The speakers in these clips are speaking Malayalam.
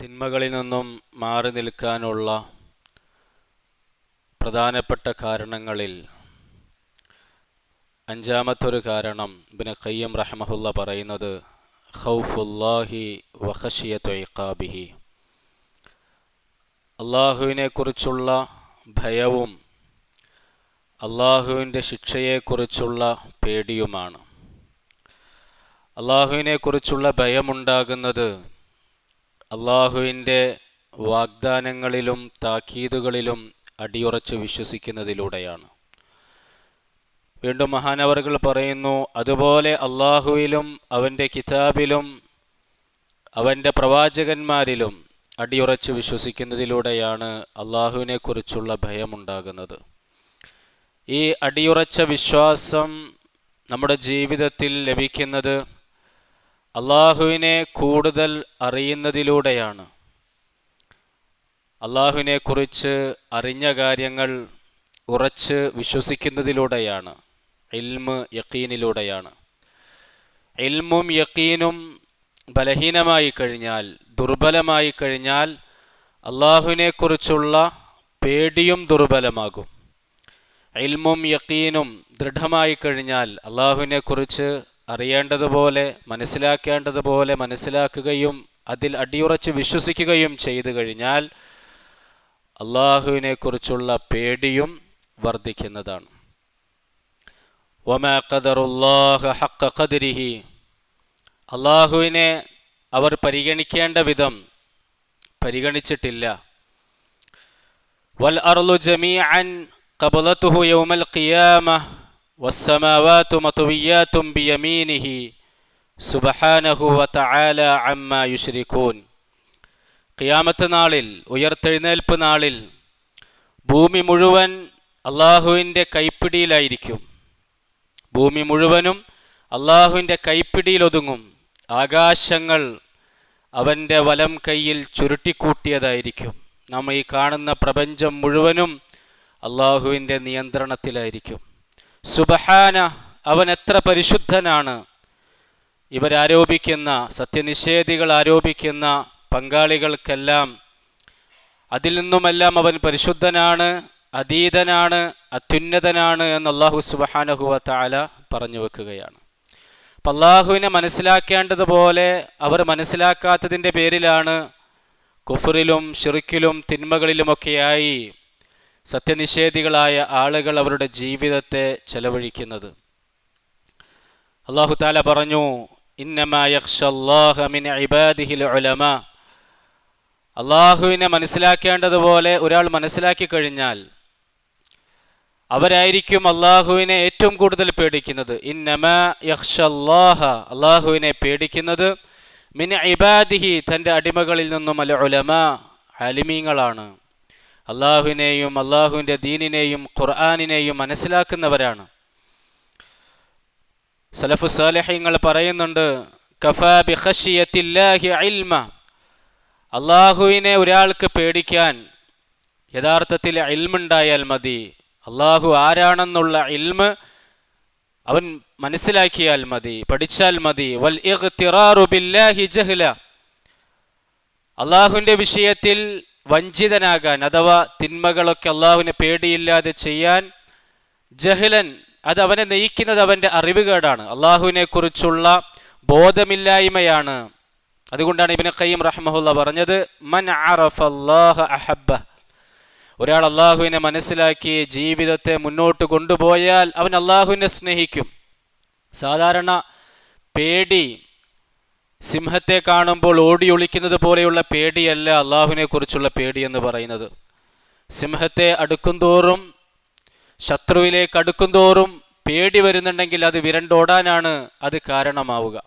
തിന്മകളിൽ നിന്നും മാറി നിൽക്കാനുള്ള പ്രധാനപ്പെട്ട കാരണങ്ങളിൽ അഞ്ചാമത്തൊരു കാരണം ഇബ്നു ഖയ്യിം റഹിമഹുല്ല പറയുന്നത് ഖൗഫുല്ലാഹി വഖശിയതു ഇഖാബിഹി, അള്ളാഹുവിനെക്കുറിച്ചുള്ള ഭയവും അള്ളാഹുവിൻ്റെ ശിക്ഷയെക്കുറിച്ചുള്ള പേടിയുമാണ്. അള്ളാഹുവിനെക്കുറിച്ചുള്ള ഭയമുണ്ടാകുന്നത് അള്ളാഹുവിൻ്റെ വാഗ്ദാനങ്ങളിലും താക്കീതുകളിലും അടിയുറച്ച് വിശ്വസിക്കുന്നതിലൂടെയാണ്. വീണ്ടും മഹാനവറുകൾ പറയുന്നു, അതുപോലെ അള്ളാഹുവിലും അവൻ്റെ കിതാബിലും അവൻ്റെ പ്രവാചകന്മാരിലും അടിയുറച്ച് വിശ്വസിക്കുന്നതിലൂടെയാണ് അള്ളാഹുവിനെക്കുറിച്ചുള്ള ഭയമുണ്ടാകുന്നത്. ഈ അടിയുറച്ച വിശ്വാസം നമ്മുടെ ജീവിതത്തിൽ ലഭിക്കുന്നത് അള്ളാഹുവിനെ കൂടുതൽ അറിയുന്നതിലൂടെയാണ്. അള്ളാഹുവിനെക്കുറിച്ച് അറിഞ്ഞ കാര്യങ്ങൾ ഉറച്ച് വിശ്വസിക്കുന്നതിലൂടെയാണ്, ഇൽമ് യഖീനിലൂടെയാണ്. ഇൽമും യഖീനും ബലഹീനമായി കഴിഞ്ഞാൽ, ദുർബലമായി കഴിഞ്ഞാൽ അള്ളാഹുവിനെക്കുറിച്ചുള്ള പേടിയും ദുർബലമാകും. ഇൽമും യഖീനും ദൃഢമായി കഴിഞ്ഞാൽ അള്ളാഹുവിനെക്കുറിച്ച് അറിയേണ്ടതുപോലെ മനസ്സിലാക്കേണ്ടതുപോലെ മനസ്സിലാക്കുകയും അതിൽ അടിയുറച്ച് വിശ്വസിക്കുകയും ചെയ്തു കഴിഞ്ഞാൽ അള്ളാഹുവിനെക്കുറിച്ചുള്ള പേടിയും വർദ്ധിക്കുന്നതാണ്. വമാ ഖദറുല്ലാഹ ഹഖ്ഖ ഖദ്രിഹി, അള്ളാഹുവിനെ അവർ പരിഗണിക്കേണ്ട വിധം പരിഗണിച്ചിട്ടില്ല. വൽ അർളു ജമീഅൻ ഖബലതുഹു യൗമൽ ഖിയാമഹ വസ്സമാവാതു മത്വിയാതും ബിയമീനിഹി സുബ്ഹാനഹു വതആല അമ്മാ യുശ്രികൂൻ. ഖിയാമത്ത് നാളിൽ, ഉയർത്തെഴുന്നേൽപ്പ് നാളിൽ ഭൂമി മുഴുവൻ അള്ളാഹുവിൻ്റെ കൈപ്പിടിയിലായിരിക്കും. ഭൂമി മുഴുവനും അള്ളാഹുവിൻ്റെ കൈപ്പിടിയിൽ ഒതുങ്ങും. ആകാശങ്ങൾ അവൻ്റെ വലം കൈയിൽ ചുരുട്ടിക്കൂട്ടിയതായിരിക്കും. നാം ഈ കാണുന്ന പ്രപഞ്ചം മുഴുവനും അള്ളാഹുവിൻ്റെ നിയന്ത്രണത്തിലായിരിക്കും. സുബ്ഹാന, അവൻ എത്ര പരിശുദ്ധനാണ്. ഇവരാരോപിക്കുന്ന, സത്യനിഷേധികൾ ആരോപിക്കുന്ന പങ്കാളികൾക്കെല്ലാം അതിൽ നിന്നുമെല്ലാം അവൻ പരിശുദ്ധനാണ്, അതീതനാണ്, അത്യുന്നതനാണ് എന്ന് അല്ലാഹു സുബ്ഹാനഹു വ തആല പറഞ്ഞു വെക്കുകയാണ്. അപ്പം അള്ളാഹുവിനെ മനസ്സിലാക്കേണ്ടതുപോലെ അവർ മനസ്സിലാക്കാത്തതിൻ്റെ പേരിലാണ് കുഫറിലും ശിർക്കിലും തിന്മകളിലുമൊക്കെയായി സത്യനിഷേധികളായ ആളുകൾ അവരുടെ ജീവിതത്തെ ചെലവഴിക്കുന്നത്. അല്ലാഹു തആല പറഞ്ഞു, ഇന്നമാ യഖ്ഷല്ലാഹ മിൻ ഇബാദിഹിൽ ഉലമാ, അള്ളാഹുവിനെ മനസ്സിലാക്കേണ്ടതുപോലെ ഒരാൾ മനസ്സിലാക്കി കഴിഞ്ഞാൽ അവരായിരിക്കും അള്ളാഹുവിനെ ഏറ്റവും കൂടുതൽ പേടിക്കുന്നത്. ഇന്നമാ യഖ്ഷല്ലാഹ, അള്ളാഹുവിനെ പേടിക്കുന്നത് മിൻ ഇബാദിഹി, തൻ്റെ അടിമകളിൽ നിന്നും അൽ ഉലമാ, ആലിമീങ്ങളാണ്. അള്ളാഹുവിനെയും അള്ളാഹുവിൻ്റെ ദീനിനെയും ഖുർആനിനെയും മനസ്സിലാക്കുന്നവരാണ്. സലഫു സാലിഹീങ്ങൾ പറയുന്നുണ്ട്, കഫാ ബി ഖശിയത്തില്ലാഹി ഇൽമ, അള്ളാഹുവിനെ ഒരാൾക്ക് പേടിക്കാൻ യഥാർത്ഥത്തിൽ ഇൽമുണ്ടായാൽ മതി. അള്ളാഹു ആരാണെന്നുള്ള ഇൽമ് അവൻ മനസ്സിലാക്കിയാൽ മതി, പഠിച്ചാൽ മതി. വൽ ഇഗ്തിറാറു ബില്ലാഹി ജഹ്ല, അള്ളാഹുവിൻ്റെ വിഷയത്തിൽ വഞ്ചിതനാകാൻ അഥവാ തിന്മകളൊക്കെ അള്ളാഹുവിനെ പേടിയില്ലാതെ ചെയ്യാൻ, ജഹ്ലൻ, അത് അവനെ നയിക്കുന്നത് അവൻ്റെ അറിവുകേടാണ്, അള്ളാഹുവിനെ കുറിച്ചുള്ള ബോധമില്ലായ്മയാണ്. അതുകൊണ്ടാണ് ഇബ്നു ഖയ്യിം റഹിമഹുല്ല പറഞ്ഞത്, മൻ അറഫല്ലാഹ അഹബ്ബ, ഒരാൾ അള്ളാഹുവിനെ മനസ്സിലാക്കി ജീവിതത്തെ മുന്നോട്ട് കൊണ്ടുപോയാൽ അവൻ അള്ളാഹുവിനെ സ്നേഹിക്കും. സാധാരണ പേടി സിംഹത്തെ കാണുമ്പോൾ ഓടി ഒളിക്കുന്നത് പോലെയുള്ള പേടിയല്ല അള്ളാഹുവിനെ കുറിച്ചുള്ള പേടി എന്ന് പറയുന്നത്. സിംഹത്തെ അടുക്കുംതോറും, ശത്രുവിലേക്ക് അടുക്കുംതോറും പേടി വരുന്നുണ്ടെങ്കിൽ അത് വിരണ്ടോടാനാണ് അത് കാരണമാവുക.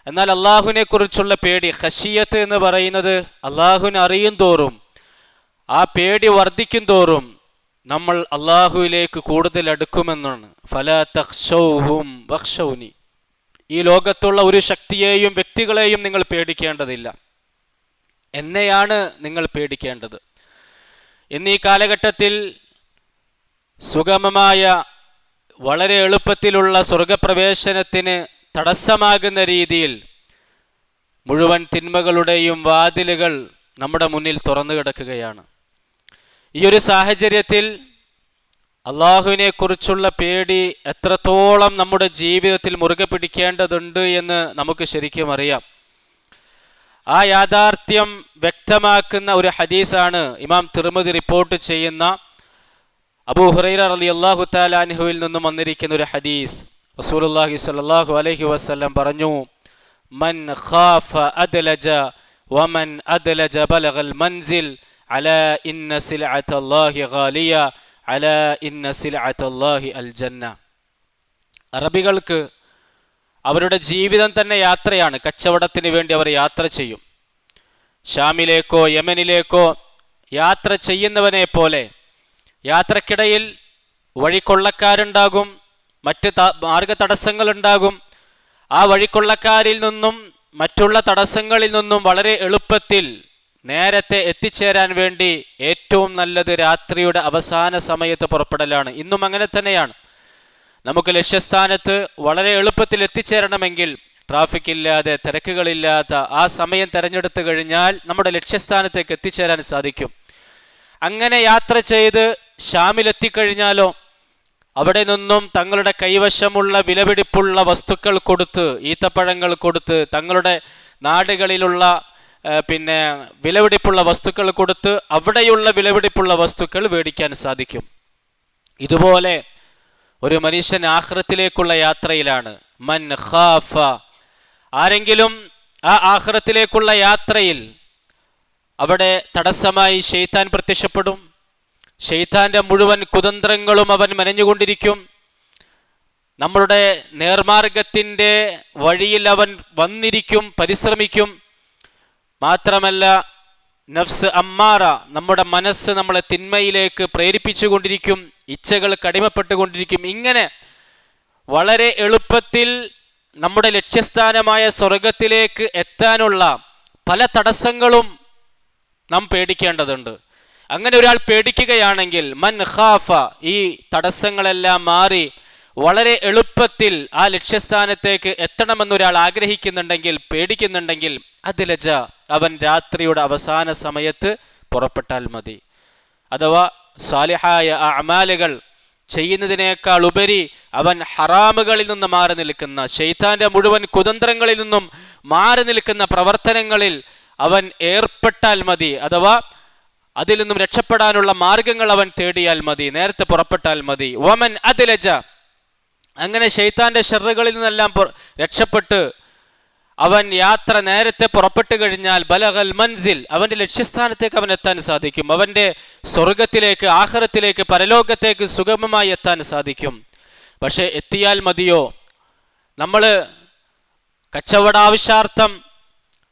എന്നാൽ അള്ളാഹുവിനെ കുറിച്ചുള്ള പേടി, ഖശിയത്ത് എന്ന് പറയുന്നത്, അള്ളാഹുവിനെ അറിയും തോറും ആ പേടി വർദ്ധിക്കും തോറും നമ്മൾ അള്ളാഹുവിലേക്ക് കൂടുതൽ അടുക്കുമെന്നാണ്. ഫലാ തഖ്ശൗഹും വഖ്ശൗനി, ഈ ലോകത്തുള്ള ഒരു ശക്തിയെയും വ്യക്തികളെയും നിങ്ങൾ പേടിക്കേണ്ടതില്ല, എന്നെയാണ് നിങ്ങൾ പേടിക്കേണ്ടത്. ഇന്ന് ഈ കാലഘട്ടത്തിൽ സുഗമമായ, വളരെ എളുപ്പത്തിലുള്ള സ്വർഗപ്രവേശനത്തിന് തടസ്സമാകുന്ന രീതിയിൽ മുഴുവൻ തിന്മകളുടെയും വാതിലുകൾ നമ്മുടെ മുന്നിൽ തുറന്നു കിടക്കുകയാണ്. ഈ ഒരു സാഹചര്യത്തിൽ അള്ളാഹുവിനെ കുറിച്ചുള്ള പേടി എത്രത്തോളം നമ്മുടെ ജീവിതത്തിൽ മുറുകെ പിടിക്കേണ്ടതുണ്ട് എന്ന് നമുക്ക് ശരിക്കും അറിയാം. ആ യാഥാർത്ഥ്യം വ്യക്തമാക്കുന്ന ഒരു ഹദീസാണ് ഇമാം തിർമിദി റിപ്പോർട്ട് ചെയ്യുന്ന അബൂ ഹുറൈറ റളിയല്ലാഹു തആല അൻഹുവിൽ നിന്നും വന്നിരിക്കുന്ന ഒരു ഹദീസ്. റസൂലുള്ളാഹി സ്വല്ലല്ലാഹു അലൈഹി വസല്ലം പറഞ്ഞു, മൻ ഖാഫ അദ്ലജ വമൻ അദ്ലജ ബലഗൽ മൻസിൽ അലാ ഇന്ന സിൽഅത്തല്ലാഹി ഗാലിയ അലാ ഇന്ന സിൽഅത്തല്ലാഹി അൽ ജന്ന. അറബികൾക്ക് അവരുടെ ജീവിതം തന്നെ യാത്രയാണ്. കച്ചവടത്തിന് വേണ്ടി അവർ യാത്ര ചെയ്യും. ഷാമിലേക്കോ യമനിലേക്കോ യാത്ര ചെയ്യുന്നവനെ പോലെ യാത്രക്കിടയിൽ വഴിക്കൊള്ളക്കാരുണ്ടാകും, മറ്റ് മാർഗ തടസ്സങ്ങളുണ്ടാകും. ആ വഴിക്കൊള്ളക്കാരിൽ നിന്നും മറ്റുള്ള തടസ്സങ്ങളിൽ നിന്നും വളരെ എളുപ്പത്തിൽ നേരത്തെ എത്തിച്ചേരാൻ വേണ്ടി ഏറ്റവും നല്ലത് രാത്രിയുടെ അവസാന സമയത്ത് പുറപ്പെടലാണ്. ഇന്നും അങ്ങനെ തന്നെയാണ്. നമുക്ക് ലക്ഷ്യസ്ഥാനത്ത് വളരെ എളുപ്പത്തിൽ എത്തിച്ചേരണമെങ്കിൽ ട്രാഫിക് ഇല്ലാതെ തിരക്കുകളില്ലാത്ത ആ സമയം തിരഞ്ഞെടുത്തു കഴിഞ്ഞാൽ നമ്മുടെ ലക്ഷ്യസ്ഥാനത്തേക്ക് എത്തിച്ചേരാൻ സാധിക്കും. അങ്ങനെ യാത്ര ചെയ്ത് ഷാമിലെത്തിക്കഴിഞ്ഞാലോ അവിടെ നിന്നും തങ്ങളുടെ കൈവശമുള്ള വിലപിടിപ്പുള്ള വസ്തുക്കൾ കൊടുത്ത്, ഈത്തപ്പഴങ്ങൾ കൊടുത്ത്, തങ്ങളുടെ നാടുകളിലുള്ള വിലപിടിപ്പുള്ള വസ്തുക്കൾ കൊടുത്ത് അവിടെയുള്ള വിലപിടിപ്പുള്ള വസ്തുക്കൾ മേടിക്കാൻ സാധിക്കും. ഇതുപോലെ ഒരു മനുഷ്യൻ ആഖിറത്തിലേക്കുള്ള യാത്രയിലാണ്. മൻ ഖാഫ, ആരെങ്കിലും ആ ആഖിറത്തിലേക്കുള്ള യാത്രയിൽ അവിടെ തടസ്സമായി ശൈത്താൻ പ്രത്യക്ഷപ്പെടും. ശൈത്താന്റെ മുഴുവൻ കുതന്ത്രങ്ങളും അവൻ മെനഞ്ഞുകൊണ്ടിരിക്കും. നമ്മളുടെ നേർമാർഗത്തിൻ്റെ വഴിയിൽ അവൻ വന്നിരിക്കും, പരിശ്രമിക്കും. മാത്രമല്ല നഫ്സ് അമ്മാറ, നമ്മുടെ മനസ്സ് നമ്മളെ തിന്മയിലേക്ക് പ്രേരിപ്പിച്ചുകൊണ്ടിരിക്കും, ഇച്ഛകൾ കടിമപ്പെട്ടുകൊണ്ടിരിക്കും. ഇങ്ങനെ വളരെ എളുപ്പത്തിൽ നമ്മുടെ ലക്ഷ്യസ്ഥാനമായ സ്വർഗത്തിലേക്ക് എത്താനുള്ള പല തടസ്സങ്ങളും നാം പേടിക്കേണ്ടതുണ്ട്. അങ്ങനെ ഒരാൾ പേടിക്കുകയാണെങ്കിൽ മൻ ഖാഫ, ഈ തടസ്സങ്ങളെല്ലാം മാറി വളരെ എളുപ്പത്തിൽ ആ ലക്ഷ്യസ്ഥാനത്തേക്ക് എത്തണമെന്നൊരാൾ ആഗ്രഹിക്കുന്നുണ്ടെങ്കിൽ, പേടിക്കുന്നുണ്ടെങ്കിൽ, അദ്ലജ, അവൻ രാത്രിയുടെ അവസാന സമയത്ത് പുറപ്പെട്ടാൽ മതി. അഥവാ സാലിഹായ അഅമാലുകൾ ചെയ്യുന്നതിനേക്കാൾ ഉപരി അവൻ ഹറാമുകളിൽ നിന്ന് മാറി നിൽക്കുന്ന, ശൈത്താന്റെ മുഴുവൻ കുതന്ത്രങ്ങളിൽ നിന്നും മാറി നിൽക്കുന്ന പ്രവർത്തനങ്ങളിൽ അവൻ ഏർപ്പെട്ടാൽ മതി. അഥവാ അതിൽ നിന്നും രക്ഷപ്പെടാനുള്ള മാർഗങ്ങൾ അവൻ തേടിയാൽ മതി, നേരത്തെ പുറപ്പെട്ടാൽ മതി. വമൻ അദ്ലജ, അങ്ങനെ ശൈത്താന്റെ ശർറുകളിൽ നിന്നെല്ലാം രക്ഷപ്പെട്ട് അവൻ യാത്ര നേരത്തെ പുറപ്പെട്ടു കഴിഞ്ഞാൽ ബലഗൽ മൻസിൽ, അവന്റെ ലക്ഷ്യസ്ഥാനത്തേക്ക് അവൻ എത്താൻ സാധിക്കും. അവന്റെ സ്വർഗത്തിലേക്ക്, ആഖിറത്തിലേക്ക്, പരലോകത്തേക്ക് സുഗമമായി എത്താൻ സാധിക്കും. പക്ഷെ എത്തിയാൽ മതിയോ? നമ്മൾ കച്ചവടാവശ്യാർത്ഥം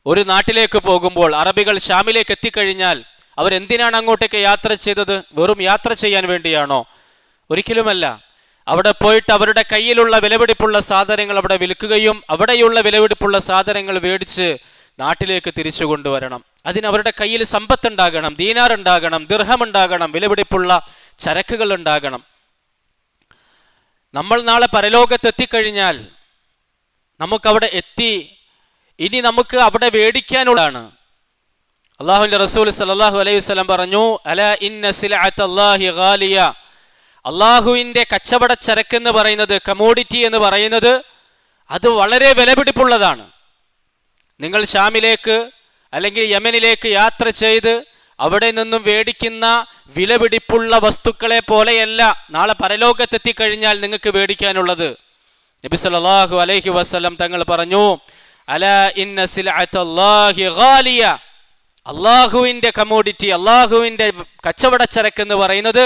ഒരു നാട്ടിലേക്ക് പോകുമ്പോൾ അറബികൾ ഷാമിലേക്ക് എത്തിക്കഴിഞ്ഞാൽ അവരെന്തിനാണ് അങ്ങോട്ടേക്ക് യാത്ര ചെയ്തത്? വെറും യാത്ര ചെയ്യാൻ വേണ്ടിയാണോ? ഒരിക്കലുമല്ല. അവിടെ പോയിട്ട് അവരുടെ കയ്യിലുള്ള വിലപിടിപ്പുള്ള സാധനങ്ങൾ അവിടെ വിൽക്കുകയും അവിടെയുള്ള വിലപിടിപ്പുള്ള സാധനങ്ങൾ മേടിച്ച് നാട്ടിലേക്ക് തിരിച്ചു കൊണ്ടുവരണം. അതിന് അവരുടെ കയ്യിൽ സമ്പത്തുണ്ടാകണം, ദീനാർ ഉണ്ടാകണം, ദിർഹം ഉണ്ടാകണം, വിലപിടിപ്പുള്ള ചരക്കുകൾ ഉണ്ടാകണം. നമ്മൾ നാളെ പരലോകത്തെത്തിക്കഴിഞ്ഞാൽ നമുക്കവിടെ എത്തി, ഇനി നമുക്ക് അവിടെ മേടിക്കാനുള്ളതാണ്. അള്ളാഹുവിന്റെ റസൂൽ സല്ലല്ലാഹു അലൈഹി വസല്ലം പറഞ്ഞു, അലാ ഇന്ന സിൽഅത്തല്ലാഹി ഗാലിയ, അള്ളാഹുവിൻ്റെ കച്ചവട ചരക്ക് എന്ന് പറയുന്നത്, കമോഡിറ്റി എന്ന് പറയുന്നത്, അത് വളരെ വിലപിടിപ്പുള്ളതാണ്. നിങ്ങൾ ഷാമിലേക്ക് അല്ലെങ്കിൽ യമനിലേക്ക് യാത്ര ചെയ്ത് അവിടെ നിന്നും മേടിക്കുന്ന വിലപിടിപ്പുള്ള വസ്തുക്കളെ പോലെയല്ല നാളെ പരലോകത്തെത്തിക്കഴിഞ്ഞാൽ നിങ്ങൾക്ക് മേടിക്കാനുള്ളത്. നബി സല്ലല്ലാഹു അലൈഹി വസല്ലം തങ്ങൾ പറഞ്ഞു, അലാ ഇന്ന സിൽഅത്തല്ലാഹി ഗാലിയ, അള്ളാഹുവിൻ്റെ കമോഡിറ്റി, അള്ളാഹുവിൻ്റെ കച്ചവട ചരക്ക് എന്ന് പറയുന്നത്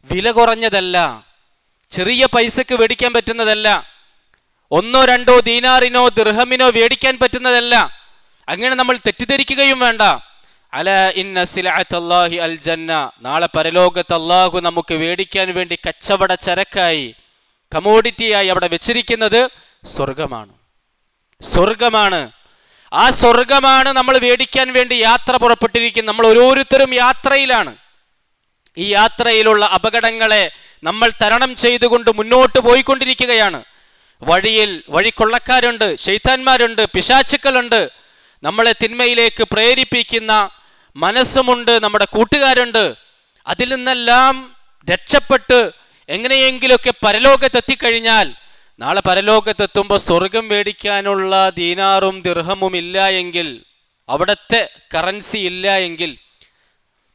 വില കുറഞ്ഞതല്ല, ചെറിയ പൈസക്ക് മേടിക്കാൻ പറ്റുന്നതല്ല, ഒന്നോ രണ്ടോ ദീനാറിനോ ദിർഹമിനോ മേടിക്കാൻ പറ്റുന്നതല്ല. അങ്ങനെ നമ്മൾ തെറ്റിദ്ധരിക്കുകയും വേണ്ട. അലാ ഇന്ന സിൽഅത്തല്ലാഹി അൽ ജന്ന, നാളെ പരലോകത്ത് അള്ളാഹു നമുക്ക് മേടിക്കാൻ വേണ്ടി കച്ചവട ചരക്കായി, കമോഡിറ്റിയായി അവിടെ വെച്ചിരിക്കുന്നത് സ്വർഗമാണ്. സ്വർഗമാണ്. ആ സ്വർഗമാണ് നമ്മൾ മേടിക്കാൻ വേണ്ടി യാത്ര പുറപ്പെട്ടിരിക്കുന്നത്. നമ്മൾ ഓരോരുത്തരും യാത്രയിലാണ്. ഈ യാത്രയിലുള്ള അപകടങ്ങളെ നമ്മൾ തരണം ചെയ്തുകൊണ്ട് മുന്നോട്ട് പോയിക്കൊണ്ടിരിക്കുകയാണ്. വഴിയിൽ വഴിക്കൊള്ളക്കാരുണ്ട്, ശൈത്താന്മാരുണ്ട്, പിശാചുക്കളുണ്ട്. നമ്മളെ തിന്മയിലേക്ക് പ്രേരിപ്പിക്കുന്ന മനസ്സുമുണ്ട്, നമ്മുടെ കൂട്ടുകാരുണ്ട്. അതിൽ നിന്നെല്ലാം രക്ഷപ്പെട്ട് എങ്ങനെയെങ്കിലുമൊക്കെ പരലോകത്തെത്തിക്കഴിഞ്ഞാൽ, നാളെ പരലോകത്തെത്തുമ്പോൾ സ്വർഗം മേടിക്കാനുള്ള ദീനാറും ദിർഹമും ഇല്ല എങ്കിൽ, അവിടുത്തെ കറൻസി ഇല്ല എങ്കിൽ,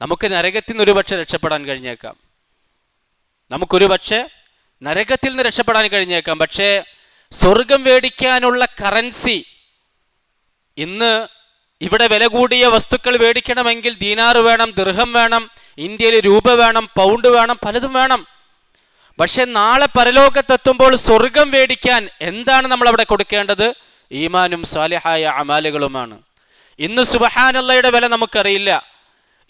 നമുക്ക് നരകത്തിൽ നിന്ന് ഒരുപക്ഷെ രക്ഷപ്പെടാൻ കഴിഞ്ഞേക്കാം. നമുക്കൊരു പക്ഷേ നരകത്തിൽ നിന്ന് രക്ഷപ്പെടാൻ കഴിഞ്ഞേക്കാം. പക്ഷേ സ്വർഗം മേടിക്കാനുള്ള കറൻസി, ഇന്ന് ഇവിടെ വില കൂടിയ വസ്തുക്കൾ മേടിക്കണമെങ്കിൽ ദീനാറ് വേണം, ദിർഹം വേണം, ഇന്ത്യയിൽ രൂപ വേണം, പൗണ്ട് വേണം, പലതും വേണം. പക്ഷെ നാളെ പരലോകത്തെത്തുമ്പോൾ സ്വർഗം മേടിക്കാൻ എന്താണ് നമ്മൾ അവിടെ കൊടുക്കേണ്ടത്? ഈമാനും സാലിഹായ അമാലുകളുമാണ്. ഇന്ന് സുബ്ഹാനല്ലാഹയുടെ വില നമുക്കറിയില്ല.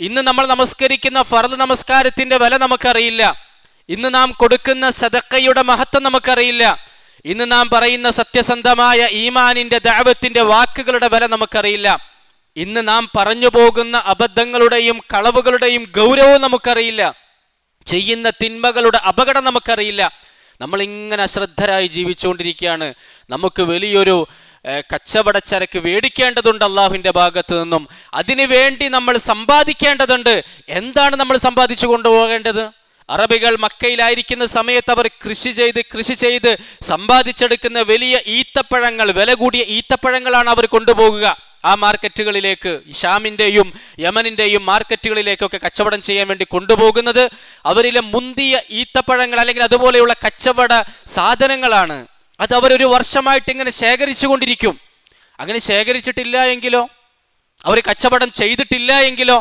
ഇന്ന് നമ്മൾ നമസ്കരിക്കുന്ന ഫർദ് നമസ്കാരത്തിന്റെ വില നമുക്കറിയില്ല. ഇന്ന് നാം കൊടുക്കുന്ന സദഖയുടെ മഹത്വം നമുക്കറിയില്ല. ഇന്ന് നാം പറയുന്ന സത്യസന്ധമായ ഈമാനിന്റെ ദഅവത്തിന്റെ വാക്കുകളുടെ വില നമുക്കറിയില്ല. ഇന്ന് നാം പറഞ്ഞു പോകുന്ന അബദ്ധങ്ങളുടെയും കളവുകളുടെയും ഗൗരവവും നമുക്കറിയില്ല. ചെയ്യുന്ന തിന്മകളുടെ അപകടം നമുക്കറിയില്ല. നമ്മളിങ്ങനെ അശ്രദ്ധരായി ജീവിച്ചുകൊണ്ടിരിക്കുകയാണ്. നമുക്ക് വലിയൊരു കച്ചവടച്ചരക്ക് മേടിക്കേണ്ടതുണ്ട് അള്ളാഹുവിൻ്റെ ഭാഗത്ത് നിന്നും. അതിനു വേണ്ടി നമ്മൾ സമ്പാദിക്കേണ്ടതുണ്ട്. എന്താണ് നമ്മൾ സമ്പാദിച്ചു കൊണ്ടുപോകേണ്ടത്? അറബികൾ മക്കയിലായിരിക്കുന്ന സമയത്ത് അവർ കൃഷി ചെയ്ത് സമ്പാദിച്ചെടുക്കുന്ന വലിയ ഈത്തപ്പഴങ്ങൾ, വില കൂടിയ ഈത്തപ്പഴങ്ങളാണ് അവർ കൊണ്ടുപോകുക ആ മാർക്കറ്റുകളിലേക്ക്. ഷാമിൻ്റെയും യമനിൻ്റെയും മാർക്കറ്റുകളിലേക്കൊക്കെ കച്ചവടം ചെയ്യാൻ വേണ്ടി കൊണ്ടുപോകുന്നത് അവരിലെ മുന്തിയ ഈത്തപ്പഴങ്ങൾ അല്ലെങ്കിൽ അതുപോലെയുള്ള കച്ചവട സാധനങ്ങളാണ്. അത് അവരൊരു വർഷമായിട്ട് ഇങ്ങനെ ശേഖരിച്ചു കൊണ്ടിരിക്കും. അങ്ങനെ ശേഖരിച്ചിട്ടില്ല എങ്കിലോ, അവർ കച്ചവടം ചെയ്തിട്ടില്ല എങ്കിലോ,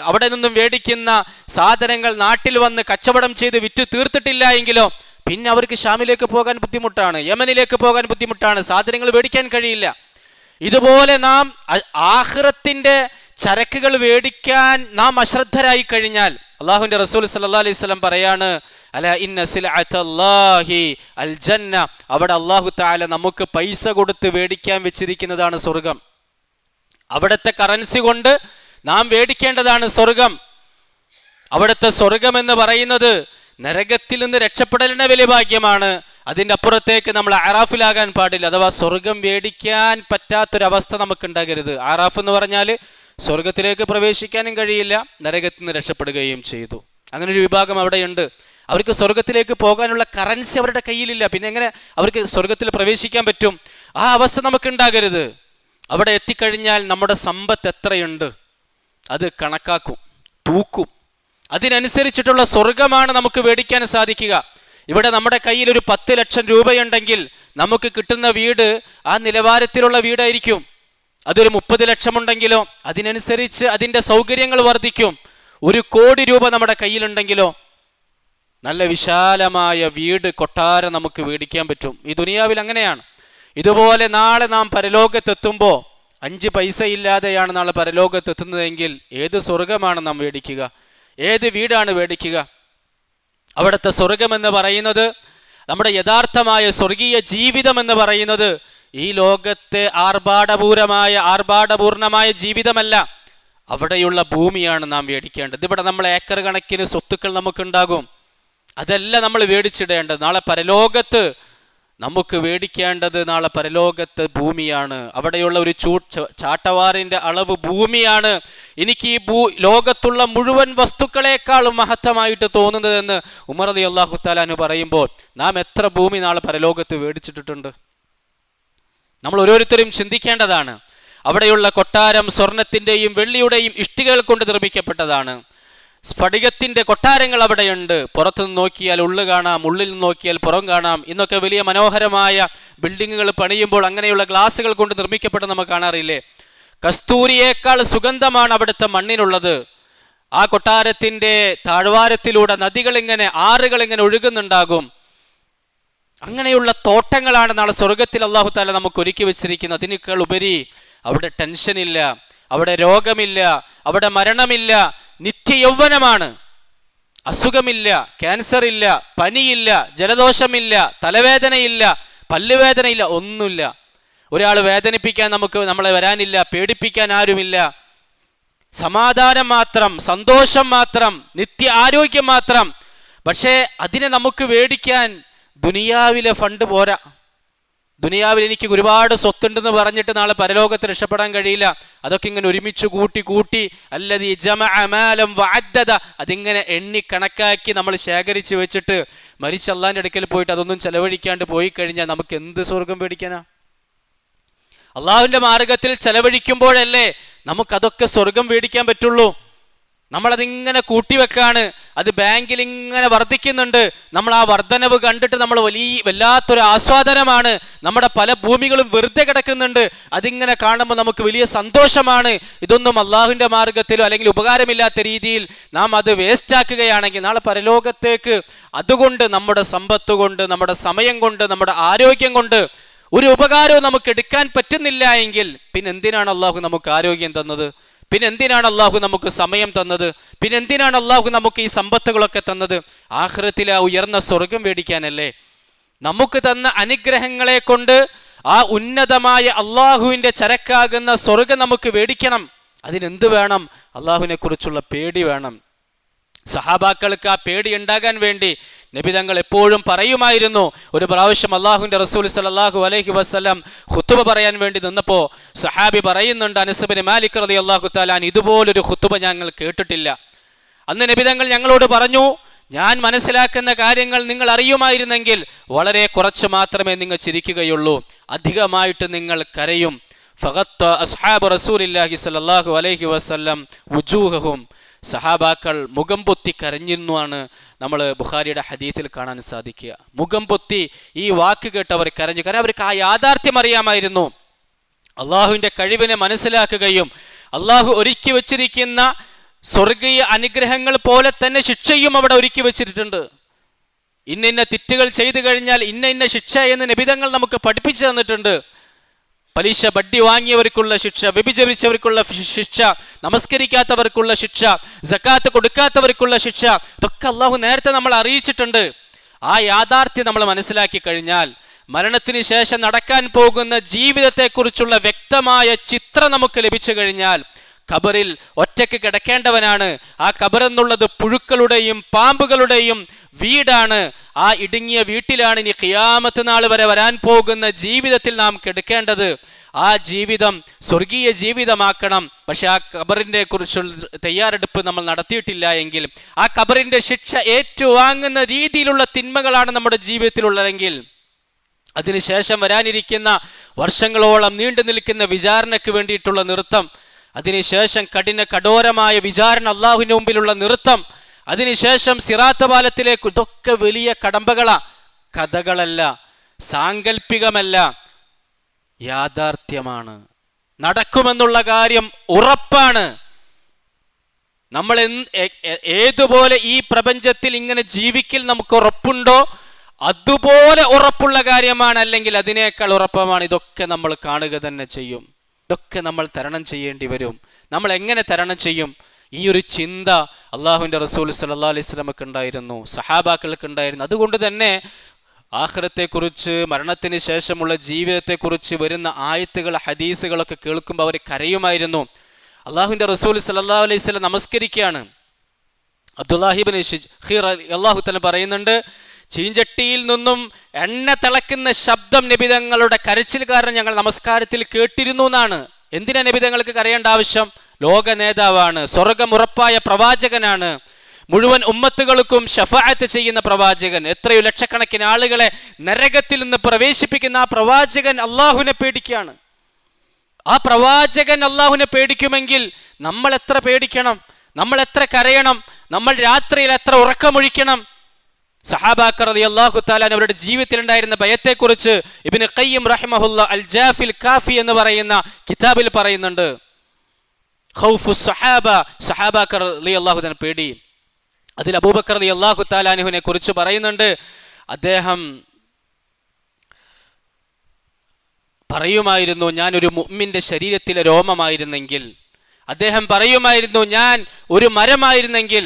അവിടെ നിന്നും മേടിക്കുന്ന സാധനങ്ങൾ നാട്ടിൽ വന്ന് കച്ചവടം ചെയ്ത് വിറ്റ് തീർത്തിട്ടില്ല എങ്കിലോ, പിന്നെ അവർക്ക് ഷാമിലേക്ക് പോകാൻ ബുദ്ധിമുട്ടാണ്, യമനിലേക്ക് പോകാൻ ബുദ്ധിമുട്ടാണ്, സാധനങ്ങൾ മേടിക്കാൻ കഴിയില്ല. ഇതുപോലെ നാം ആഖിറത്തിന്റെ ചരക്കുകൾ മേടിക്കാൻ നാം അശ്രദ്ധരായി കഴിഞ്ഞാൽ, അള്ളാഹുവിന്റെ റസൂൽ സല്ലല്ലാഹു അലൈഹി വസല്ലം പറയാണ്, അലാ ഇന്ന സിൽഅത്തല്ലാഹി അൽ ജന്ന, അവിടെ അല്ലാഹു തആല നമുക്ക് പൈസ കൊടുത്ത് മേടിക്കാൻ വെച്ചിരിക്കുന്നതാണ് സ്വർഗം. അവിടുത്തെ കറൻസി കൊണ്ട് നാം മേടിക്കേണ്ടതാണ് സ്വർഗം. അവിടുത്തെ സ്വർഗം എന്ന് പറയുന്നത് നരകത്തിൽ നിന്ന് രക്ഷപ്പെടലിന്റെ വലിയ ഭാഗ്യമാണ്. അതിൻ്റെ അപ്പുറത്തേക്ക് നമ്മൾ ആറാഫിലാകാൻ പാടില്ല. അഥവാ സ്വർഗം മേടിക്കാൻ പറ്റാത്തൊരവസ്ഥ നമുക്ക് ഉണ്ടാകരുത്. ആറാഫ് എന്ന് പറഞ്ഞാൽ സ്വർഗത്തിലേക്ക് പ്രവേശിക്കാനും കഴിയില്ല, നരകത്തിൽ നിന്ന് രക്ഷപ്പെടുകയും ചെയ്തു. അങ്ങനെ ഒരു വിഭാഗം അവിടെയുണ്ട്. അവർക്ക് സ്വർഗത്തിലേക്ക് പോകാനുള്ള കറൻസി അവരുടെ കയ്യിലില്ല. പിന്നെ എങ്ങനെ അവർക്ക് സ്വർഗത്തിൽ പ്രവേശിക്കാൻ പറ്റും? ആ അവസ്ഥ നമുക്ക് ഉണ്ടാകരുത്. അവിടെ എത്തിക്കഴിഞ്ഞാൽ നമ്മുടെ സമ്പത്ത് എത്രയുണ്ട് അത് കണക്കാക്കും, തൂക്കും. അതിനനുസരിച്ചിട്ടുള്ള സ്വർഗമാണ് നമുക്ക് മേടിക്കാൻ സാധിക്കുക. ഇവിടെ നമ്മുടെ കയ്യിൽ ഒരു 10 ലക്ഷം രൂപയുണ്ടെങ്കിൽ നമുക്ക് കിട്ടുന്ന വീട് ആ നിലവാരത്തിലുള്ള വീടായിരിക്കും. അതൊരു 30 ലക്ഷമുണ്ടെങ്കിലോ അതിനനുസരിച്ച് അതിൻ്റെ സൗകര്യങ്ങൾ വർദ്ധിക്കും. 1 കോടി രൂപ നമ്മുടെ കയ്യിലുണ്ടെങ്കിലോ നല്ല വിശാലമായ വീട്, കൊട്ടാരം നമുക്ക് മേടിക്കാൻ പറ്റും. ഈ ദുനിയാവിൽ അങ്ങനെയാണ്. ഇതുപോലെ നാളെ നാം പരലോകത്തെത്തുമ്പോൾ 5 പൈസ ഇല്ലാതെയാണ് നാളെ പരലോകത്തെത്തുന്നതെങ്കിൽ ഏത് സ്വർഗമാണ് നാം മേടിക്കുക? ഏത് വീടാണ് മേടിക്കുക? അവിടുത്തെ സ്വർഗമെന്ന് പറയുന്നത്, നമ്മുടെ യഥാർത്ഥമായ സ്വർഗീയ ജീവിതം എന്ന് പറയുന്നത് ഈ ലോകത്തെ ആർഭാടപൂർണമായ ജീവിതമല്ല. അവിടെയുള്ള ഭൂമിയാണ് നാം മേടിക്കേണ്ടത്. ഇവിടെ നമ്മൾ ഏക്കർ കണക്കിന് സ്വത്തുക്കൾ നമുക്കുണ്ടാകും. അതല്ല നമ്മൾ മേടിച്ചിടേണ്ടത്. നാളെ പരലോകത്ത് നമുക്ക് മേടിക്കേണ്ടത് നാളെ പരലോകത്ത് ഭൂമിയാണ്. അവിടെയുള്ള ഒരു ചാട്ടവാറിന്റെ അളവ് ഭൂമിയാണ് എനിക്ക് ഈ ലോകത്തുള്ള മുഴുവൻ വസ്തുക്കളെക്കാളും മഹത്തമായിട്ട് തോന്നുന്നതെന്ന് ഉമർ റളിയല്ലാഹു തആല അൻഹു പറയുമ്പോൾ നാം എത്ര ഭൂമി നാളെ പരലോകത്ത് മേടിച്ചിട്ടുണ്ട്? നമ്മൾ ഓരോരുത്തരും ചിന്തിക്കേണ്ടതാണ്. അവിടെയുള്ള കൊട്ടാരം സ്വർണത്തിന്റെയും വെള്ളിയുടെയും ഇഷ്ടികകൾ കൊണ്ട് നിർമ്മിക്കപ്പെട്ടതാണ്. സ്ഫടികത്തിന്റെ കൊട്ടാരങ്ങൾ അവിടെയുണ്ട്. പുറത്തുനിന്ന് നോക്കിയാൽ ഉള്ളു കാണാം, ഉള്ളിൽ നിന്ന് നോക്കിയാൽ പുറം കാണാം. ഇന്നൊക്കെ വലിയ മനോഹരമായ ബിൽഡിങ്ങുകൾ പണിയുമ്പോൾ അങ്ങനെയുള്ള ഗ്ലാസുകൾ കൊണ്ട് നിർമ്മിക്കപ്പെട്ട നമുക്ക് കാണാറില്ലേ? കസ്തൂരിയേക്കാൾ സുഗന്ധമാണ് അവിടുത്തെ മണ്ണിനുള്ളത്. ആ കൊട്ടാരത്തിന്റെ താഴ്വാരത്തിലൂടെ ആറുകൾ ഇങ്ങനെ ഒഴുകുന്നുണ്ടാകും. അങ്ങനെയുള്ള തോട്ടങ്ങളാണ് നാളെ സ്വർഗത്തിൽ അല്ലാഹു തആല നമുക്ക് ഒരുക്കി വെച്ചിരിക്കുന്നത്. അതിനേക്കാൾ ഉപരി അവിടെ ടെൻഷനില്ല, അവിടെ രോഗമില്ല, അവിടെ മരണമില്ല, നിത്യ യൗവനമാണ്. അസുഖമില്ല, ക്യാൻസർ ഇല്ല, പനിയില്ല, ജലദോഷമില്ല, തലവേദനയില്ല, പല്ലുവേദനയില്ല, ഒന്നുമില്ല. ഒരാൾ വേദനിപ്പിക്കാൻ നമ്മളെ വരാനില്ല, പേടിപ്പിക്കാൻ ആരുമില്ല. സമാധാനം മാത്രം, സന്തോഷം മാത്രം, നിത്യ ആരോഗ്യം മാത്രം. പക്ഷേ അതിനെ നമുക്ക് മേടിക്കാൻ ദുനിയാവിലെ ഫണ്ട് പോരാ. ദുനിയാവിൽ എനിക്ക് ഒരുപാട് സ്വത്തുണ്ടെന്ന് പറഞ്ഞിട്ട് നാളെ പരലോകത്ത് രക്ഷപ്പെടാൻ കഴിയില്ല. അതൊക്കെ ഇങ്ങനെ ഒരുമിച്ച് കൂട്ടി അല്ലദീ ജമഅ മാലൻ വഅദ്ദദ, അതിങ്ങനെ എണ്ണി കണക്കാക്കി നമ്മൾ ശേഖരിച്ച് വെച്ചിട്ട് മരിച്ച അള്ളാഹിന്റെ അടുക്കൽ പോയിട്ട് അതൊന്നും ചെലവഴിക്കാണ്ട് പോയി കഴിഞ്ഞാൽ നമുക്ക് എന്ത് സ്വർഗം പേടിക്കാനാ? അള്ളാഹുവിന്റെ മാർഗത്തിൽ ചെലവഴിക്കുമ്പോഴല്ലേ നമുക്കതൊക്കെ സ്വർഗം മേടിക്കാൻ പറ്റുള്ളൂ. നമ്മളതിങ്ങനെ കൂട്ടിവെക്കാണ്, അത് ബാങ്കിൽ ഇങ്ങനെ വർദ്ധിക്കുന്നുണ്ട്. നമ്മൾ ആ വർധനവ് കണ്ടിട്ട് നമ്മൾ വല്ലാത്തൊരു ആസ്വാദനമാണ്. നമ്മുടെ പല ഭൂമികളും വെറുതെ കിടക്കുന്നുണ്ട്, അതിങ്ങനെ കാണുമ്പോൾ നമുക്ക് വലിയ സന്തോഷമാണ്. ഇതൊന്നും അള്ളാഹുവിൻ്റെ മാർഗത്തിലോ അല്ലെങ്കിൽ ഉപകാരമില്ലാത്ത രീതിയിൽ നാം അത് വേസ്റ്റാക്കുകയാണെങ്കിൽ നാളെ പരലോകത്തേക്ക് അതുകൊണ്ട് നമ്മുടെ സമ്പത്ത് കൊണ്ട്, നമ്മുടെ സമയം കൊണ്ട്, നമ്മുടെ ആരോഗ്യം കൊണ്ട് ഒരു ഉപകാരവും നമുക്ക് എടുക്കാൻ പറ്റുന്നില്ല എങ്കിൽ പിന്നെ എന്തിനാണ് അള്ളാഹു നമുക്ക് ആരോഗ്യം തന്നത്? പിന്നെ എന്തിനാണ് അള്ളാഹു നമുക്ക് സമയം തന്നത്? പിന്നെ എന്തിനാണ് അള്ളാഹു നമുക്ക് ഈ സമ്പത്തുകളൊക്കെ തന്നത്? ആഖിറത്തിലെ ആ ഉയർന്ന സ്വർഗം മേടിക്കാനല്ലേ? നമുക്ക് തന്ന അനുഗ്രഹങ്ങളെ കൊണ്ട് ആ ഉന്നതമായ അള്ളാഹുവിൻ്റെ ചരക്കാകുന്ന സ്വർഗം നമുക്ക് മേടിക്കണം. അതിനെന്ത് വേണം? അള്ളാഹുവിനെ കുറിച്ചുള്ള പേടി വേണം. സഹാബാക്കൾക്ക് ആ പേടി ഉണ്ടാകാൻ വേണ്ടി നബി തങ്ങൾ എപ്പോഴും പറയുമായിരുന്നു. ഒരു പ്രാവശ്യം അള്ളാഹുവിൻ്റെ റസൂൽ സല്ലല്ലാഹു അലൈഹി വസല്ലം ഖുതുബ പറയാൻ വേണ്ടി നിന്നപ്പോൾ സഹാബി പറയുന്നുണ്ട്, അനസ് ഇബ്നു മാലിക് റളിയല്ലാഹു തആല അൻഹു, ഇതുപോലൊരു ഖുതുബ ഞങ്ങൾ കേട്ടിട്ടില്ല. അന്ന് നബി തങ്ങൾ ഞങ്ങളോട് പറഞ്ഞു, ഞാൻ മനസ്സിലാക്കുന്ന കാര്യങ്ങൾ നിങ്ങൾ അറിയുമായിരുന്നെങ്കിൽ വളരെ കുറച്ച് മാത്രമേ നിങ്ങൾ ചിരിക്കുകയുള്ളൂ, അധികമായിട്ട് നിങ്ങൾ കരയും. ഫഗത്ത അസ്ഹാബു റസൂലില്ലാഹി സല്ലല്ലാഹു അലൈഹി വസല്ലം വുജൂഹഹും, സഹാബാക്കൾ മുഖം പൊത്തി കരഞ്ഞിരുന്നുവാണ് നമ്മൾ ബുഖാരിയുടെ ഹദീസിൽ കാണാൻ സാധിക്കുക. മുഖം പൊത്തി ഈ വാക്ക് കേട്ട് അവർ കരഞ്ഞു. കാരണം അവർക്ക് ആ യാഥാർത്ഥ്യം അറിയാമായിരുന്നു. അള്ളാഹുവിൻ്റെ കഴിവിനെ മനസ്സിലാക്കുകയും അള്ളാഹു ഒരുക്കി വച്ചിരിക്കുന്ന സ്വർഗീയ അനുഗ്രഹങ്ങൾ പോലെ തന്നെ ശിക്ഷയും അവിടെ ഒരുക്കി വെച്ചിട്ടുണ്ട്. ഇന്ന തെറ്റുകൾ ചെയ്തു കഴിഞ്ഞാൽ ഇന്ന ശിക്ഷ എന്ന് നബിതങ്ങൾ നമുക്ക് പഠിപ്പിച്ചു തന്നിട്ടുണ്ട്. പലിശ വട്ടി വാങ്ങിയവർക്കുള്ള ശിക്ഷ, വ്യഭിചരിച്ചവർക്കുള്ള ശിക്ഷ, നമസ്കരിക്കാത്തവർക്കുള്ള ശിക്ഷ, സക്കാത്ത് കൊടുക്കാത്തവർക്കുള്ള ശിക്ഷ, ഇതൊക്കെ അള്ളാഹു നേരത്തെ നമ്മൾ അറിയിച്ചിട്ടുണ്ട്. ആ യാഥാർത്ഥ്യം നമ്മൾ മനസ്സിലാക്കി കഴിഞ്ഞാൽ മരണത്തിന് ശേഷം നടക്കാൻ പോകുന്ന ജീവിതത്തെക്കുറിച്ചുള്ള വ്യക്തമായ ചിത്രം നമുക്ക് ലഭിച്ചു കഴിഞ്ഞാൽ ഖബറിൽ ഒറ്റയ്ക്ക് കിടക്കേണ്ടവനാണ്. ആ ഖബർ എന്നുള്ളത് പുഴുക്കളുടെയും പാമ്പുകളുടെയും വീടാണ്. ആ ഇടുങ്ങിയ വീട്ടിലാണ് ഇനി ഖിയാമത്ത് നാൾ വരെ വരാൻ പോകുന്ന ജീവിതത്തിൽ നാം കിടക്കേണ്ടത്. ആ ജീവിതം സ്വർഗീയ ജീവിതമാക്കണം. പക്ഷെ ആ ഖബറിനെ കുറിച്ചുള്ള തയ്യാറെടുപ്പ് നമ്മൾ നടത്തിയിട്ടില്ല എങ്കിൽ, ആ ഖബറിന്റെ ശിക്ഷ ഏറ്റുവാങ്ങുന്ന രീതിയിലുള്ള തിന്മകളാണ് നമ്മുടെ ജീവിതത്തിലുള്ളതെങ്കിൽ, അതിനുശേഷം വരാനിരിക്കുന്ന വർഷങ്ങളോളം നീണ്ടു നിൽക്കുന്ന വിചാരണയ്ക്ക് വേണ്ടിയിട്ടുള്ള നൃത്തം, അതിനുശേഷം കഠോരമായ വിചാരണ, അള്ളാഹുവിന്റെ മുമ്പിലുള്ള നൃത്തം, അതിനുശേഷം സിറാത്ത് പാലത്തിലേക്ക്, ഇതൊക്കെ വലിയ കടമ്പകളാ, കഥകളല്ല, സാങ്കല്പികമല്ല, യാഥാർത്ഥ്യമാണ്. നടക്കുമെന്നുള്ള കാര്യം ഉറപ്പാണ്. നമ്മൾ ഏതുപോലെ ഈ പ്രപഞ്ചത്തിൽ ഇങ്ങനെ ജീവിക്കൽ നമുക്ക് ഉറപ്പുണ്ടോ അതുപോലെ ഉറപ്പുള്ള കാര്യമാണ്, അല്ലെങ്കിൽ അതിനേക്കാൾ ഉറപ്പമാണ്. ഇതൊക്കെ നമ്മൾ കാണുക തന്നെ ചെയ്യും. ഇതൊക്കെ നമ്മൾ തരണം ചെയ്യേണ്ടി വരും. നമ്മൾ എങ്ങനെ തരണം ചെയ്യും? ഈ ഒരു ചിന്ത അള്ളാഹുവിൻ്റെ റസൂൽ സല്ലല്ലാഹു അലൈഹി വസല്ലമക്ക് ഉണ്ടായിരുന്നു, സഹാബാക്കൾക്ക് ഉണ്ടായിരുന്നു. അതുകൊണ്ട് തന്നെ ആഖിറത്തെക്കുറിച്ച്, മരണത്തിന് ശേഷമുള്ള ജീവിതത്തെക്കുറിച്ച് വരുന്ന ആയത്തുകൾ, ഹദീസുകളൊക്കെ കേൾക്കുമ്പോൾ അവർ കരയുമായിരുന്നു. അള്ളാഹുവിൻ്റെ റസൂൽ സല്ലല്ലാഹു അലൈഹി വസല്ലം നമസ്കരിക്കുകയാണ്. അബ്ദുല്ലാഹി ഇബ്നു ശഖീർ അള്ളാഹു തആല പറയുന്നുണ്ട്, ചീഞ്ചട്ടിയിൽ നിന്നും എണ്ണ തിളക്കുന്ന ശബ്ദം നബിതങ്ങളുടെ കരച്ചിൽ കാരണം ഞങ്ങൾ നമസ്കാരത്തിൽ കേട്ടിരുന്നു എന്നാണ്. എന്തിനാ നബിതങ്ങൾക്ക് കരയേണ്ട ആവശ്യം? ലോക നേതാവാണ്, സ്വർഗമുറപ്പായ പ്രവാചകനാണ്, മുഴുവൻ ഉമ്മത്തുകൾക്കും ശഫാഅത്ത് ചെയ്യുന്ന പ്രവാചകൻ, എത്രയോ ലക്ഷക്കണക്കിന് ആളുകളെ നരകത്തിൽ നിന്ന് പ്രവേശിപ്പിക്കുന്ന ആ പ്രവാചകൻ അള്ളാഹുവിനെ പേടിക്കുകയാണ്. ആ പ്രവാചകൻ അള്ളാഹുവിനെ പേടിക്കുമെങ്കിൽ നമ്മൾ എത്ര പേടിക്കണം? നമ്മൾ എത്ര കരയണം? നമ്മൾ രാത്രിയിൽ എത്ര ഉറക്കമൊഴിക്കണം? സഹാബാക്കൾ റളിയല്ലാഹു തആല അവരുടെ ജീവിതത്തിൽ ഉണ്ടായിരുന്ന ഭയത്തെക്കുറിച്ച് ഇബ്നു ഖയ്യിം റഹിമഹുല്ലാ അൽ ജാഫിൽ കാഫി എന്ന് പറയുന്ന കിതാബിൽ പറയുന്നുണ്ട്. ഖൗഫു സഹാബ, സഹാബാക്കൾ റളിയല്ലാഹു തആല പേടി. അതിൽ അബൂബക്കർ റളിയല്ലാഹു തആല അൻഹുവിനെ കുറിച്ച് പറയുന്നുണ്ട്. അദ്ദേഹം പറയുമായിരുന്നു, ഞാൻ ഒരു മുഅ്മിന്റെ ശരീരത്തിലെ രോമമായിരുന്നെങ്കിൽ. അദ്ദേഹം പറയുമായിരുന്നു, ഞാൻ ഒരു മരമായിരുന്നെങ്കിൽ,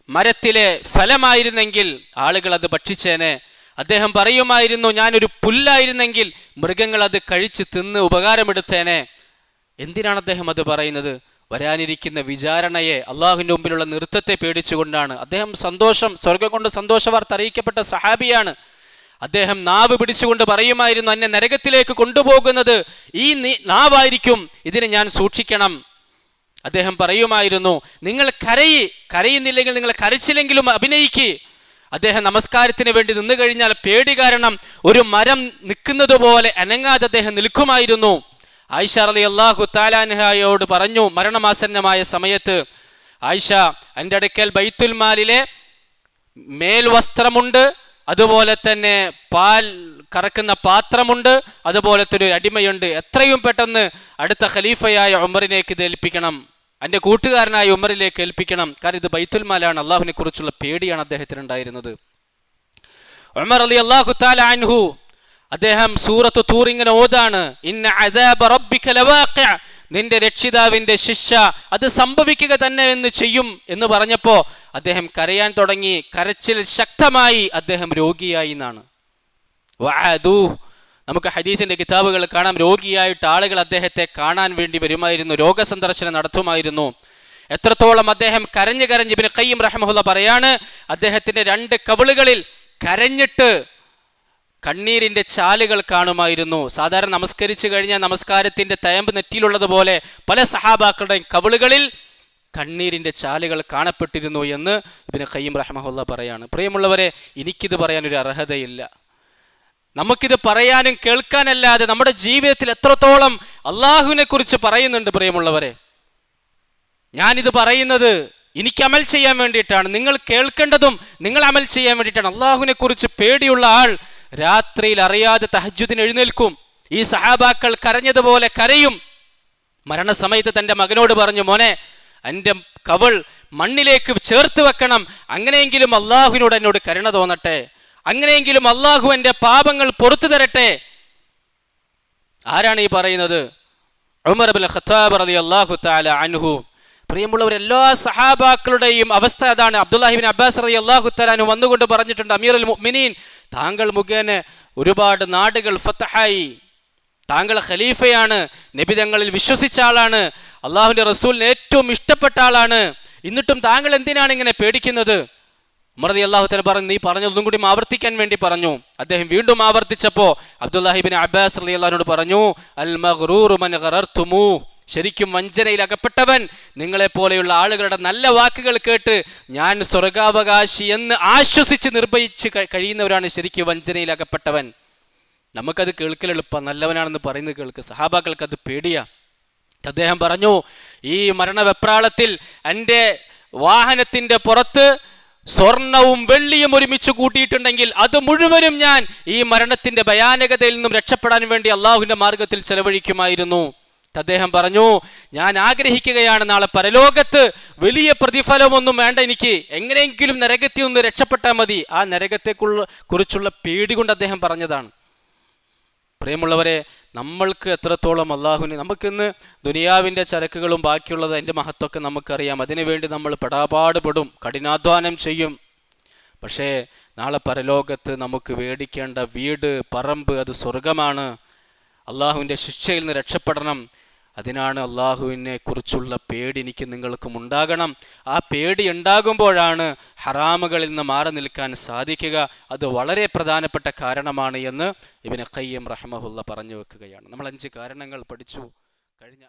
മരത്തിലെ ഫലമായിരുന്നെങ്കിൽ ആളുകൾ അത് ഭക്ഷിച്ചേനെ. അദ്ദേഹം പറയുമായിരുന്നു, ഞാനൊരു പുല്ലായിരുന്നെങ്കിൽ മൃഗങ്ങൾ അത് കഴിച്ച് തിന്ന് ഉപകാരമെടുത്തേനെ. എന്തിനാണ് അദ്ദേഹം അത് പറയുന്നത്? വരാനിരിക്കുന്ന വിചാരണയെ, അള്ളാഹുവിൻ്റെ മുമ്പിലുള്ള നൃത്തത്തെ പേടിച്ചുകൊണ്ടാണ്. അദ്ദേഹം സ്വർഗം കൊണ്ട് സന്തോഷ വാർത്ത അറിയിക്കപ്പെട്ട സഹാബിയാണ്. അദ്ദേഹം നാവ് പിടിച്ചുകൊണ്ട് പറയുമായിരുന്നു, എന്നെ നരകത്തിലേക്ക് കൊണ്ടുപോകുന്നത് ഈ നാവായിരിക്കും, ഇതിനെ ഞാൻ സൂക്ഷിക്കണം. അദ്ദേഹം പറയുമായിരുന്നു, നിങ്ങൾ കരയുന്നില്ലെങ്കിൽ നിങ്ങൾ കരച്ചിലെങ്കിലും അഭിനയിക്ക്. അദ്ദേഹം നമസ്കാരത്തിന് വേണ്ടി നിന്നു കഴിഞ്ഞാൽ പേടി കാരണം ഒരു മരം നിൽക്കുന്നത് പോലെ അനങ്ങാതെ അദ്ദേഹം നിൽക്കുമായിരുന്നു. ആയിഷ റളിയല്ലാഹു തആല അൻഹയോട് പറഞ്ഞു, മരണമാസന്നമായ സമയത്ത്, ആയിഷ, എൻ്റെ അടുക്കൽ ബൈത്തുൽ മാലിലെ മേൽവസ്ത്രമുണ്ട്, അതുപോലെ തന്നെ പാൽ കറക്കുന്ന പാത്രമുണ്ട്, അതുപോലത്തെ ഒരു അടിമയുണ്ട്. എത്രയും പെട്ടെന്ന് അടുത്ത ഖലീഫയായ ഉമറിലേക്ക് ഇത് ഏൽപ്പിക്കണം, എൻ്റെ കൂട്ടുകാരനായ ഉമറിലേക്ക് ഏൽപ്പിക്കണം. കാരണം ഇത് ബൈത്തുൽ മാലാണ്. അള്ളാഹുവിനെ കുറിച്ചുള്ള പേടിയാണ് അദ്ദേഹത്തിന് ഉണ്ടായിരുന്നത്. ഉമർ റളിയല്ലാഹു തആല അൻഹു അദ്ദേഹം സൂറത്ത് തൂർ ഇങ്ങനെ ഓതാണ്, ഇന്ന അദാബ റബ്ബിക ലവാഖി, നിന്റെ രക്ഷിതാവിന്റെ ശിക്ഷ അത് സംഭവിക്കുക തന്നെ എന്ന് ചെയ്യും എന്ന് പറഞ്ഞപ്പോൾ അദ്ദേഹം കരയാൻ തുടങ്ങി. കരച്ചിൽ ശക്തമായി, അദ്ദേഹം രോഗിയായി എന്നാണ്. നമുക്ക് ഹദീസിന്റെ കിതാബുകൾ കാണാം, രോഗിയായിട്ട് ആളുകൾ അദ്ദേഹത്തെ കാണാൻ വേണ്ടി വരുമായിരുന്നു, രോഗസന്ദർശനം നടത്തുമായിരുന്നു. എത്രത്തോളം അദ്ദേഹം കരഞ്ഞ് ഇബ്നു ഖയ്യിം റഹിമഹുല്ലാഹ് പറയാണ്, അദ്ദേഹത്തിന്റെ 2 കവിളുകളിൽ കരഞ്ഞിട്ട് കണ്ണീരിന്റെ ചാലുകൾ കാണുമായിരുന്നു. സാധാരണ നമസ്കരിച്ചു കഴിഞ്ഞാൽ നമസ്കാരത്തിന്റെ തയമ്പ് നെറ്റിയിലുള്ളതുപോലെ പല സഹാബാക്കളുടെയും കവിളുകളിൽ കണ്ണീരിന്റെ ചാലുകൾ കാണപ്പെട്ടിരുന്നു എന്ന് ഇബ്നു ഖയ്യിം റഹിമഹുല്ലാഹ് പറയാണ്. പ്രിയമുള്ളവരെ, എനിക്കിത് പറയാൻ ഒരു അർഹതയില്ല. നമുക്കിത് പറയാനും കേൾക്കാനല്ലാതെ നമ്മുടെ ജീവിതത്തിൽ എത്രത്തോളം അള്ളാഹുവിനെ കുറിച്ച് പറയുന്നുണ്ട്. പ്രിയമുള്ളവരെ, ഞാനിത് പറയുന്നത് എനിക്ക് അമൽ ചെയ്യാൻ വേണ്ടിയിട്ടാണ്. നിങ്ങൾ കേൾക്കേണ്ടതും നിങ്ങൾ അമൽ ചെയ്യാൻ വേണ്ടിയിട്ടാണ്. അള്ളാഹുവിനെ കുറിച്ച് പേടിയുള്ള ആൾ രാത്രിയിൽ അറിയാതെ തഹജ്ജുദിന് എഴുന്നേൽക്കും. ഈ സഹാബാക്കൾ കരഞ്ഞതുപോലെ കരയും. മരണസമയത്ത് തൻ്റെ മകനോട് പറഞ്ഞു, മോനെ, എൻ്റെ കവൾ മണ്ണിലേക്ക് ചേർത്ത് വെക്കണം, അങ്ങനെയെങ്കിലും അള്ളാഹുവിനോട് എന്നോട് കരുണ തോന്നട്ടെ, അങ്ങനെയെങ്കിലും അള്ളാഹു എൻ്റെ പാപങ്ങൾ പുറത്തു തരട്ടെ. ആരാണ് ഈ പറയുന്നത്? ഉമർ ഇബ്നുൽ ഖത്താബ് റളിയല്ലാഹു തആല അൻഹു. പ്രിയമുള്ളവർ, എല്ലാ സഹാബാക്കളുടെയും അവസ്ഥ അതാണ്. അബ്ദുല്ലാഹി ഇബ്നു അബ്ബാസ് റളിയല്ലാഹു തആല അൻഹു വന്നുകൊണ്ട് പറഞ്ഞിട്ടുണ്ട്, അമീറുൽ മുഅ്മിനീൻ, താങ്കൾ മുഖേന ഒരുപാട് നാടുകൾ ഫതഹായി, താങ്കൾ ഖലീഫയാണ്, നബി തങ്ങളിൽ വിശ്വസിച്ച ആളാണ്, അള്ളാഹുവിന്റെ റസൂലിന് ഏറ്റവും ഇഷ്ടപ്പെട്ട ആളാണ്, എന്നിട്ടും താങ്കൾ എന്തിനാണ് ഇങ്ങനെ പേടിക്കുന്നത്? ഉമർ റളിയല്ലാഹു തആല പറഞ്ഞു, നീ പറഞ്ഞതൊന്നും കൂടി ആവർത്തിക്കാൻ വേണ്ടി പറഞ്ഞു. അദ്ദേഹം വീണ്ടും ആവർത്തിച്ചപ്പോൾ അബ്ദുല്ലാഹി ഇബ്നു അബ്ബാസ് റളിയല്ലാഹു അൻഹു പറഞ്ഞു, അൽ മഗ്റൂറു മൻ ഗറർതുമു, ശരിക്കും വഞ്ചനയിൽ അകപ്പെട്ടവൻ നിങ്ങളെ പോലെയുള്ള ആളുകളുടെ നല്ല വാക്കുകൾ കേട്ട് ഞാൻ സ്വർഗാവകാശി എന്ന് ആശ്വസിച്ച് നിർഭയിച്ച് കഴിയുന്നവരാണ് ശരിക്കും വഞ്ചനയിൽ അകപ്പെട്ടവൻ. നമുക്കത് കേൾക്കൽ എളുപ്പം, നല്ലവനാണെന്ന് പറയുന്നത് കേൾക്ക്. സഹാബാക്കൾക്ക് അത് പേടിയാ. അദ്ദേഹം പറഞ്ഞു, ഈ മരണവെപ്രാളത്തിൽ എൻ്റെ വാഹനത്തിന്റെ പുറത്ത് സ്വർണവും വെള്ളിയും ഒരുമിച്ച് കൂട്ടിയിട്ടുണ്ടെങ്കിൽ അത് മുഴുവനും ഞാൻ ഈ മരണത്തിന്റെ ഭയാനകതയിൽ നിന്നും രക്ഷപ്പെടാൻ വേണ്ടി അള്ളാഹുവിന്റെ മാർഗത്തിൽ ചെലവഴിക്കുമായിരുന്നു. അദ്ദേഹം പറഞ്ഞു, ഞാൻ ആഗ്രഹിക്കുകയാണ് നാളെ പരലോകത്ത് വലിയ പ്രതിഫലമൊന്നും വേണ്ട, എനിക്ക് എങ്ങനെയെങ്കിലും നരകത്തിൽ നിന്ന് രക്ഷപ്പെട്ടാൽ മതി. ആ നരകത്തെ കുറിച്ചുള്ള പേടി കൊണ്ട് അദ്ദേഹം പറഞ്ഞതാണ്. പ്രിയമുള്ളവരെ, നമ്മൾക്ക് എത്രത്തോളം അള്ളാഹുവിനെ, നമുക്കിന്ന് ദുനിയാവിൻ്റെ ചരക്കുകളും ബാക്കിയുള്ളത് അതിൻ്റെ മഹത്വമൊക്കെ നമുക്കറിയാം. അതിനുവേണ്ടി നമ്മൾ പെടാപാടുപെടും, കഠിനാധ്വാനം ചെയ്യും. പക്ഷേ നാളെ പരലോകത്ത് നമുക്ക് മേടിക്കേണ്ട വീട്, പറമ്പ്, അത് സ്വർഗമാണ്. അള്ളാഹുവിൻ്റെ ശിക്ഷയിൽ നിന്ന് രക്ഷപ്പെടണം. അതിനാണ് അള്ളാഹുവിനെ കുറിച്ചുള്ള പേടി എനിക്ക് നിങ്ങൾക്കും ഉണ്ടാകണം. ആ പേടി ഉണ്ടാകുമ്പോഴാണ് ഹറാമുകളിൽ നിന്ന് മാറി നിൽക്കാൻ സാധിക്കുക. അത് വളരെ പ്രധാനപ്പെട്ട കാരണമാണ് എന്ന് ഇബ്നു ഖയ്യിം റഹിമഹുല്ലാഹ് പറഞ്ഞു വെക്കുകയാണ്. നമ്മൾ 5 കാരണങ്ങൾ പഠിച്ചു കഴിഞ്ഞ